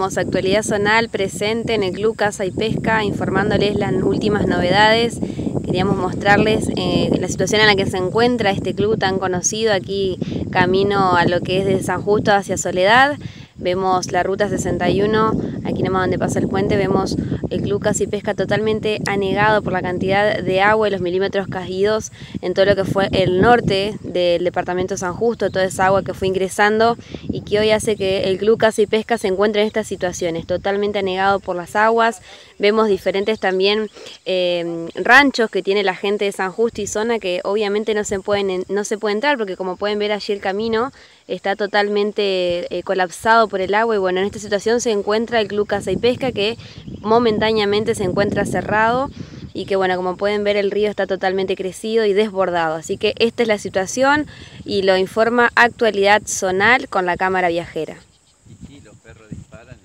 Actualidad zonal presente en el Club Caza y Pesca, informándoles las últimas novedades. Queríamos mostrarles la situación en la que se encuentra este club tan conocido aquí camino a lo que es de San Justo hacia Soledad. Vemos la ruta 61, aquí nomás donde pasa el puente, vemos el Club Caza y Pesca totalmente anegado por la cantidad de agua y los milímetros caídos en todo lo que fue el norte del departamento de San Justo, toda esa agua que fue ingresando y que hoy hace que el Club Caza y Pesca se encuentre en estas situaciones, totalmente anegado por las aguas. Vemos diferentes también ranchos que tiene la gente de San Justo y zona que obviamente no se puede entrar porque, como pueden ver, allí el camino está totalmente colapsado por el agua y bueno, en esta situación se encuentra el Club Caza y Pesca, que momentáneamente se encuentra cerrado y que bueno, como pueden ver, el río está totalmente crecido y desbordado. Así que esta es la situación y lo informa Actualidad Zonal con la cámara viajera. Y sí, los perros disparan.